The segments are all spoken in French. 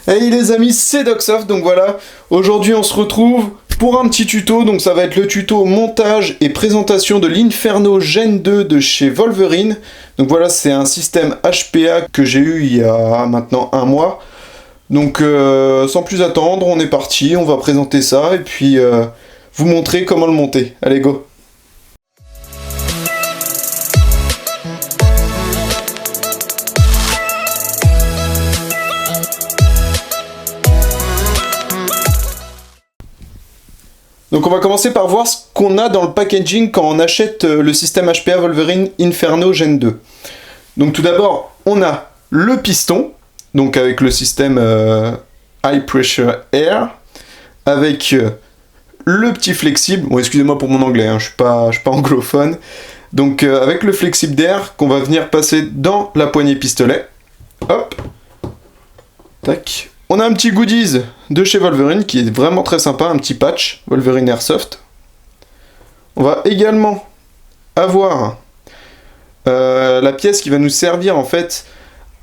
Hey les amis, c'est Docsoft, donc voilà, aujourd'hui on se retrouve pour un petit tuto, donc ça va être le tuto montage et présentation de l'Inferno Gen 2 de chez Wolverine. Donc voilà, c'est un système HPA que j'ai eu il y a maintenant un mois. Donc sans plus attendre, on est parti, on va présenter ça et puis vous montrer comment le monter. Allez go! Donc on va commencer par voir ce qu'on a dans le packaging quand on achète le système HPA Wolverine Inferno Gen 2. Donc tout d'abord, on a le piston, donc avec le système High Pressure Air, avec le petit flexible, bon excusez-moi pour mon anglais, hein, je suis pas anglophone, donc avec le flexible d'air qu'on va venir passer dans la poignée pistolet. Hop, tac. On a un petit goodies de chez Wolverine qui est vraiment très sympa, un petit patch Wolverine Airsoft. On va également avoir la pièce qui va nous servir en fait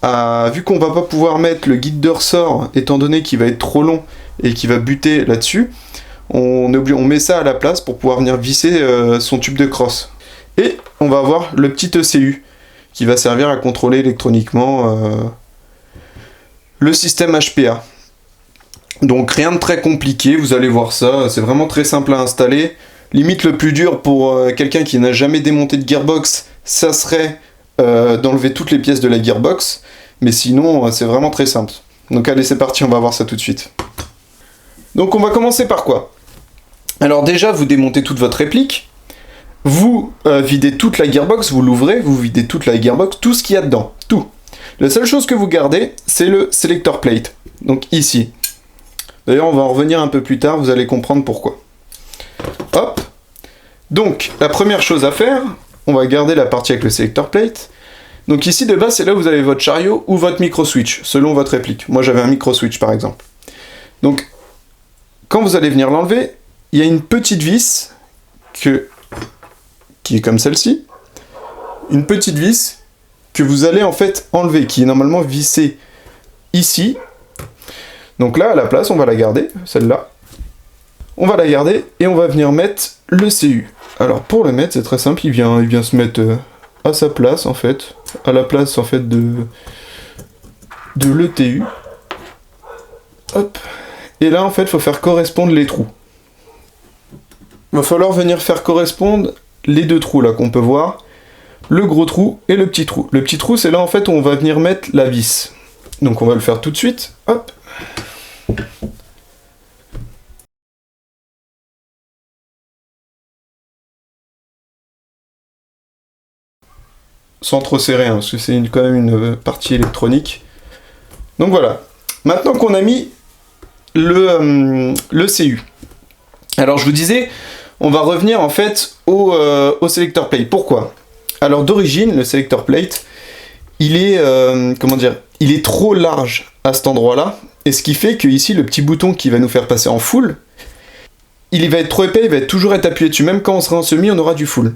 à, vu qu'on va pas pouvoir mettre le guide de ressort étant donné qu'il va être trop long et qu'il va buter là-dessus, on met ça à la place pour pouvoir venir visser son tube de crosse. Et on va avoir le petit ECU qui va servir à contrôler électroniquement le système HPA. Donc rien de très compliqué, vous allez voir ça, c'est vraiment très simple à installer. Limite le plus dur pour quelqu'un qui n'a jamais démonté de gearbox, ça serait d'enlever toutes les pièces de la gearbox, mais sinon c'est vraiment très simple. Donc allez, c'est parti, on va voir ça tout de suite. Donc on va commencer par quoi? Alors déjà, vous démontez toute votre réplique, vous videz toute la gearbox, vous l'ouvrez, vous videz toute la gearbox, tout ce qu'il y a dedans, tout. La seule chose que vous gardez, c'est le selector plate, donc ici. D'ailleurs, on va en revenir un peu plus tard, vous allez comprendre pourquoi. Hop. Donc, la première chose à faire, on va garder la partie avec le selector plate. Donc ici, de base, c'est là où vous avez votre chariot ou votre micro-switch, selon votre réplique. Moi, j'avais un micro-switch, par exemple. Donc, quand vous allez venir l'enlever, il y a une petite vis qui est comme celle-ci. Une petite vis que vous allez en fait enlever, qui est normalement vissée ici. Donc là, à la place, on va la garder, celle-là. On va la garder et on va venir mettre le CU. Alors pour le mettre, c'est très simple, il vient se mettre à sa place en fait, à la place en fait de l'ETU. Hop. Et là en fait, il faut faire correspondre les trous. Il va falloir venir faire correspondre les deux trous là qu'on peut voir. Le gros trou et le petit trou. Le petit trou, c'est là en fait où on va venir mettre la vis. Donc on va le faire tout de suite. Hop. Sans trop serrer, hein, parce que c'est quand même une partie électronique. Donc voilà. Maintenant qu'on a mis le CU. Alors je vous disais, on va revenir en fait au selector plate. Pourquoi ? Alors d'origine, le selector plate, il est, il est trop large à cet endroit-là, et ce qui fait que ici, le petit bouton qui va nous faire passer en full, il va être trop épais, il va toujours être appuyé dessus, même quand on sera en semi, on aura du full.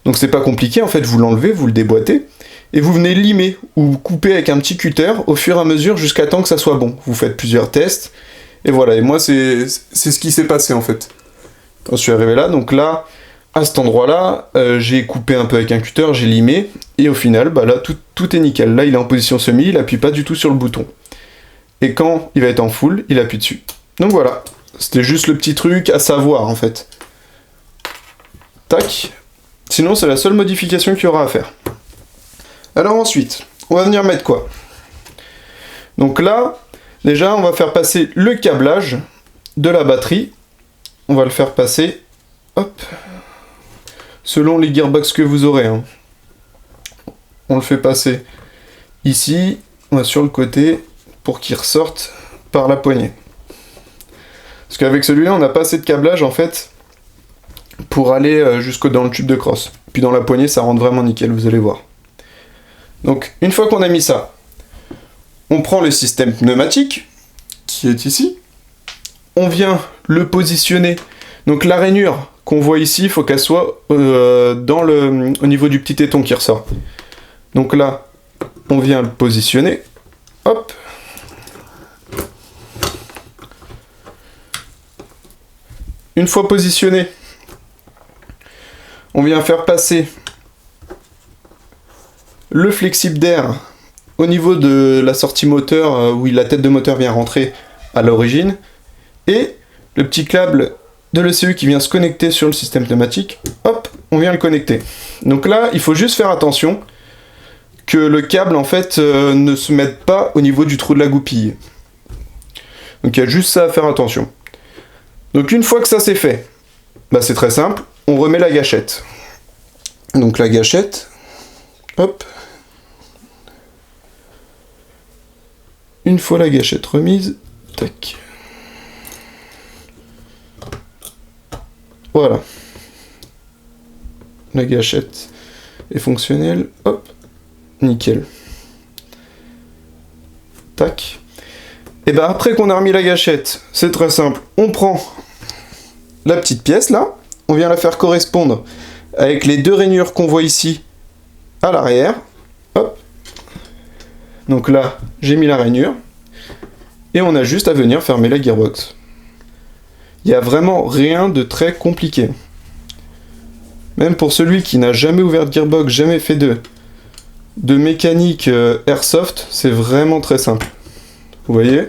Donc c'est pas compliqué, en fait, vous l'enlevez, vous le déboîtez, et vous venez limer, ou couper avec un petit cutter, au fur et à mesure, jusqu'à temps que ça soit bon. Vous faites plusieurs tests, et voilà, et moi, c'est ce qui s'est passé, en fait. Quand je suis arrivé là, donc là, à cet endroit-là, j'ai coupé un peu avec un cutter, j'ai limé, et au final, bah là, tout est nickel. Là, il est en position semi, il appuie pas du tout sur le bouton. Et quand il va être en full, il appuie dessus. Donc voilà, c'était juste le petit truc à savoir, en fait. Tac. Sinon, c'est la seule modification qu'il y aura à faire. Alors ensuite, on va venir mettre quoi? Donc là, déjà, on va faire passer le câblage de la batterie. On va le faire passer, hop, selon les gearbox que vous aurez. Hein. On le fait passer ici, on va sur le côté, pour qu'il ressorte par la poignée. Parce qu'avec celui-là, on n'a pas assez de câblage, en fait, pour aller jusqu'au dans le tube de crosse. Puis dans la poignée, ça rentre vraiment nickel, vous allez voir. Donc, une fois qu'on a mis ça, on prend le système pneumatique, qui est ici. On vient le positionner. Donc la rainure qu'on voit ici, il faut qu'elle soit au niveau du petit téton qui ressort. Donc là, on vient le positionner. Hop. une fois positionné, on vient faire passer le flexible d'air au niveau de la sortie moteur où la tête de moteur vient rentrer à l'origine, et le petit câble de l'ECU qui vient se connecter sur le système pneumatique, hop, on vient le connecter. Donc là, il faut juste faire attention que le câble en fait ne se mette pas au niveau du trou de la goupille. Donc il y a juste ça à faire attention. Donc une fois que ça c'est fait, bah c'est très simple, on remet la gâchette. Donc la gâchette, hop. Une fois la gâchette remise, tac. Voilà. La gâchette est fonctionnelle, hop, nickel. Tac. Et ben après qu'on a remis la gâchette, c'est très simple, on prend la petite pièce là, on vient la faire correspondre avec les deux rainures qu'on voit ici à l'arrière, hop. Donc là, j'ai mis la rainure, et on a juste à venir fermer la gearbox. Il n'y a vraiment rien de très compliqué. Même pour celui qui n'a jamais ouvert de gearbox, jamais fait de mécanique airsoft, c'est vraiment très simple. Vous voyez?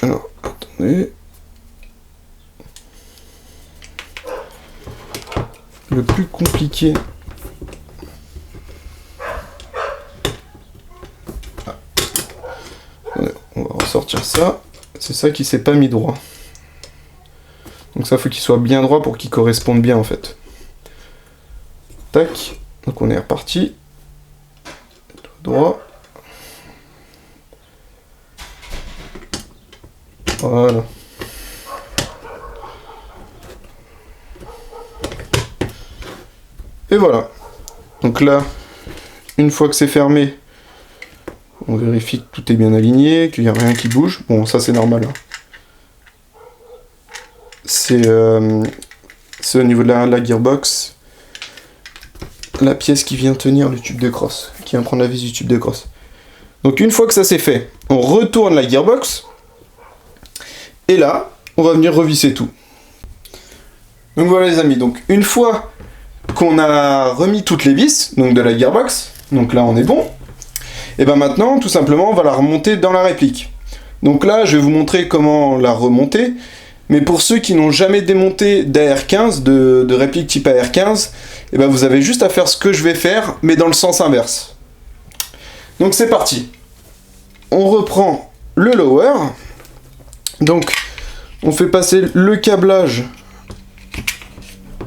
Alors, attendez. Le plus compliqué... On va ressortir ça. C'est ça qui s'est pas mis droit. Donc ça, faut qu'il soit bien droit pour qu'il corresponde bien en fait. Tac. Donc on est reparti. Droit. Voilà. Et voilà. Donc là, une fois que c'est fermé, on vérifie que tout est bien aligné, qu'il n'y a rien qui bouge. Bon, ça c'est normal. Hein. C'est au niveau de la gearbox, la pièce qui vient tenir le tube de crosse, qui vient prendre la vis du tube de crosse. Donc une fois que ça c'est fait, on retourne la gearbox, et là, on va venir revisser tout. Donc voilà les amis, donc une fois qu'on a remis toutes les vis, donc de la gearbox, donc là on est bon, et ben maintenant, tout simplement, on va la remonter dans la réplique. Donc là, je vais vous montrer comment la remonter, mais pour ceux qui n'ont jamais démonté d'AR15, de réplique type AR15, et ben vous avez juste à faire ce que je vais faire, mais dans le sens inverse. Donc c'est parti. On reprend le lower. Donc, on fait passer le câblage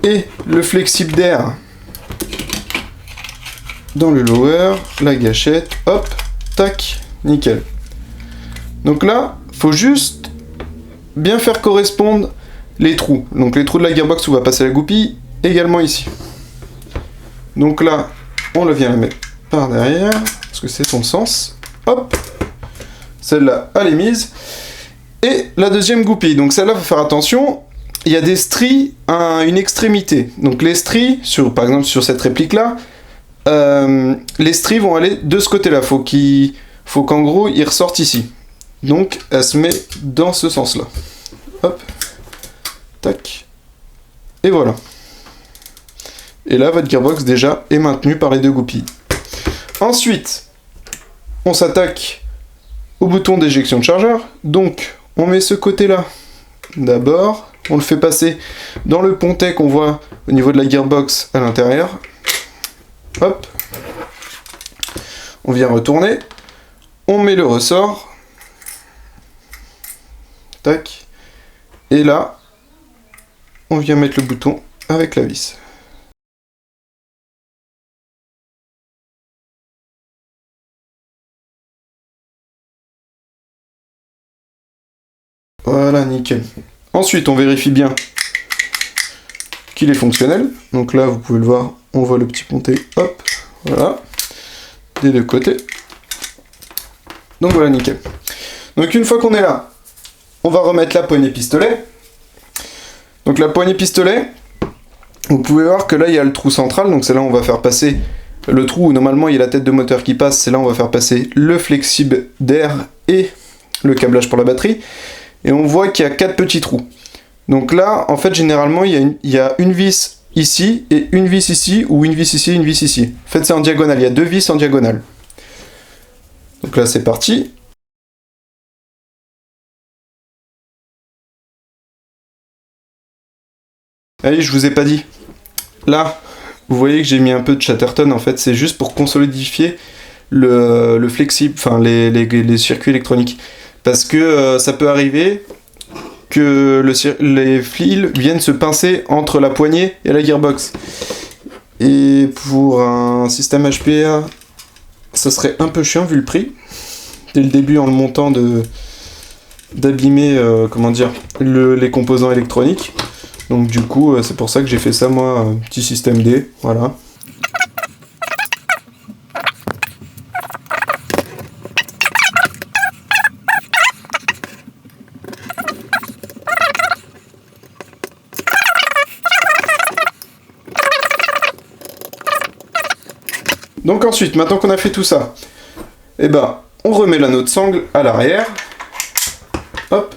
et le flexible d'air dans le lower, la gâchette, hop, tac, nickel. Donc là, faut juste bien faire correspondre les trous. Donc les trous de la gearbox où va passer la goupille, également ici. Donc là, on le vient la mettre par derrière, parce que c'est son sens. Hop, celle-là, elle est mise. Et la deuxième goupille, donc celle-là, il faut faire attention, il y a des stries à une extrémité. Donc les stries, par exemple sur cette réplique-là, les stries vont aller de ce côté-là. Faut qu'en gros, ils ressortent ici. Donc, elle se met dans ce sens-là. Hop. Tac. Et voilà. Et là, votre gearbox, déjà, est maintenue par les deux goupilles. Ensuite, on s'attaque au bouton d'éjection de chargeur. Donc, on met ce côté-là d'abord. On le fait passer dans le pontet qu'on voit au niveau de la gearbox à l'intérieur. Hop. On vient retourner. On met le ressort. Tac. Et là, on vient mettre le bouton avec la vis. Voilà, nickel. Ensuite, on vérifie bien qu'il est fonctionnel. Donc là, vous pouvez le voir, on voit le petit pontet. Hop, voilà. Des deux côtés. Donc voilà, nickel. Donc une fois qu'on est là, on va remettre la poignée pistolet. Donc la poignée pistolet, vous pouvez voir que là, il y a le trou central. Donc c'est là où on va faire passer le trou où normalement il y a la tête de moteur qui passe. C'est là où on va faire passer le flexible d'air et le câblage pour la batterie. et on voit qu'il y a 4 petits trous. Donc là, en fait, généralement, il y a une vis ici, et une vis ici, ou une vis ici, une vis ici. En fait, c'est en diagonale, il y a 2 vis en diagonale. Donc là, c'est parti. Allez, je vous ai pas dit. Là, vous voyez que j'ai mis un peu de Chatterton, en fait, c'est juste pour consolidifier le flexible, enfin les circuits électroniques. Parce que ça peut arriver que les fils viennent se pincer entre la poignée et la gearbox. Et pour un système HPA, ça serait un peu chiant vu le prix. Dès le début, en le montant, d'abîmer comment dire, les composants électroniques. Donc du coup, c'est pour ça que j'ai fait ça, moi, un petit système D, voilà. Donc ensuite, maintenant qu'on a fait tout ça, eh ben, on remet l'anneau de sangle à l'arrière. Hop.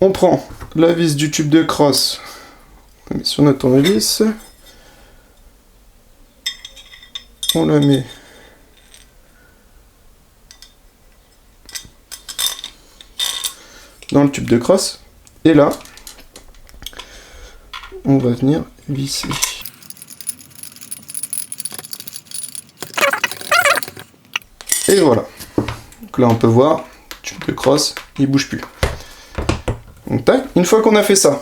On prend la vis du tube de crosse, on la met sur notre tournevis. On la met dans le tube de crosse. Et là, on va venir visser. Et voilà. Donc là, on peut voir, tube de crosse, il bouge plus. Donc tac, une fois qu'on a fait ça,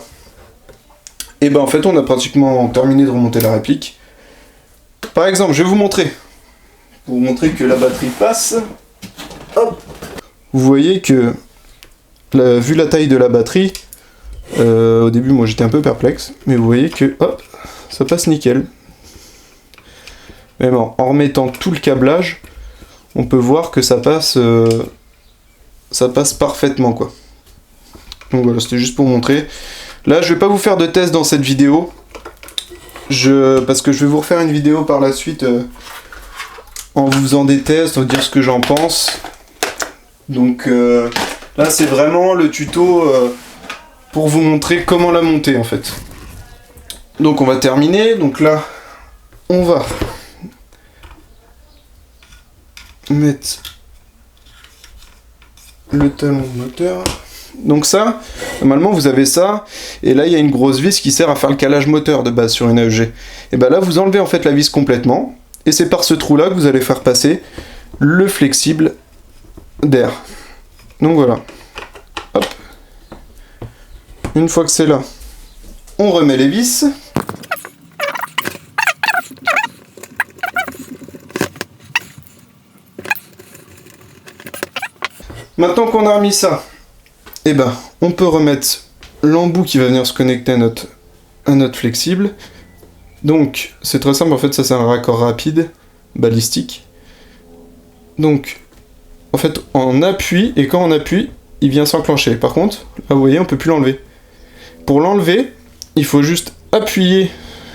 et ben en fait, on a pratiquement terminé de remonter la réplique. Par exemple, je vais vous montrer. Pour vous montrer que la batterie passe. Hop. Vous voyez que, vu la taille de la batterie, au début, moi j'étais un peu perplexe, mais vous voyez que, hop, ça passe nickel. Mais bon, en remettant tout le câblage, on peut voir que ça passe parfaitement, quoi. Donc voilà, c'était juste pour vous montrer. Là, je vais pas vous faire de test dans cette vidéo, parce que je vais vous refaire une vidéo par la suite en vous faisant des tests, en dire ce que j'en pense. Donc là, c'est vraiment le tuto pour vous montrer comment la monter, en fait. Donc on va terminer. Donc là, on va mettre le talon moteur. Donc ça, normalement vous avez ça, et là il y a une grosse vis qui sert à faire le calage moteur de base sur une AEG. Et ben là vous enlevez en fait la vis complètement, et c'est par ce trou là que vous allez faire passer le flexible d'air. Donc voilà. Hop. Une fois que c'est là, on remet les vis. Maintenant qu'on a remis ça, eh ben, on peut remettre l'embout qui va venir se connecter à notre flexible. Donc, c'est très simple, en fait, ça c'est un raccord rapide, balistique. Donc, en fait, on appuie, et quand on appuie, il vient s'enclencher. Par contre, là, vous voyez, on peut plus l'enlever. Pour l'enlever, il faut juste appuyer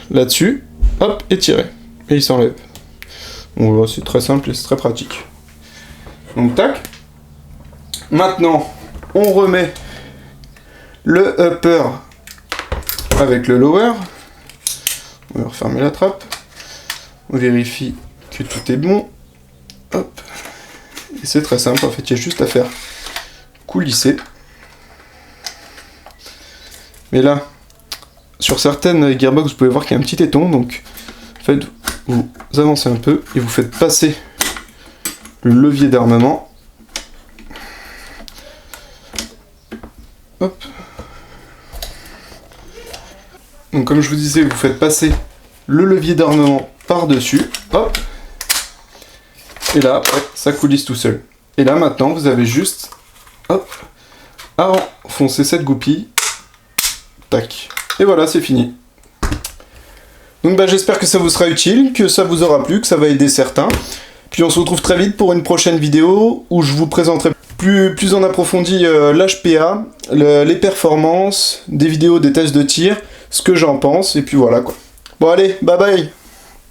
là-dessus, hop, et tirer. Et il s'enlève. Donc voilà, c'est très simple et c'est très pratique. Donc, tac. Maintenant, on remet le upper avec le lower. On va refermer la trappe. On vérifie que tout est bon. Hop. Et c'est très simple, en fait, il y a juste à faire coulisser. Mais là, sur certaines gearbox, vous pouvez voir qu'il y a un petit téton. Donc, en fait, vous avancez un peu et vous faites passer le levier d'armement. Hop. Donc comme je vous disais, vous faites passer le levier d'armement par-dessus. Hop. Et là, après, ça coulisse tout seul. Et là, maintenant, vous avez juste, hop, à enfoncer cette goupille. Tac. Et voilà, c'est fini. Donc bah, j'espère que ça vous sera utile, que ça vous aura plu, que ça va aider certains. Puis on se retrouve très vite pour une prochaine vidéo où je vous présenterai plus en approfondi l'HPA, les performances, des vidéos, des tests de tir, ce que j'en pense, et puis voilà quoi. Bon allez, bye bye!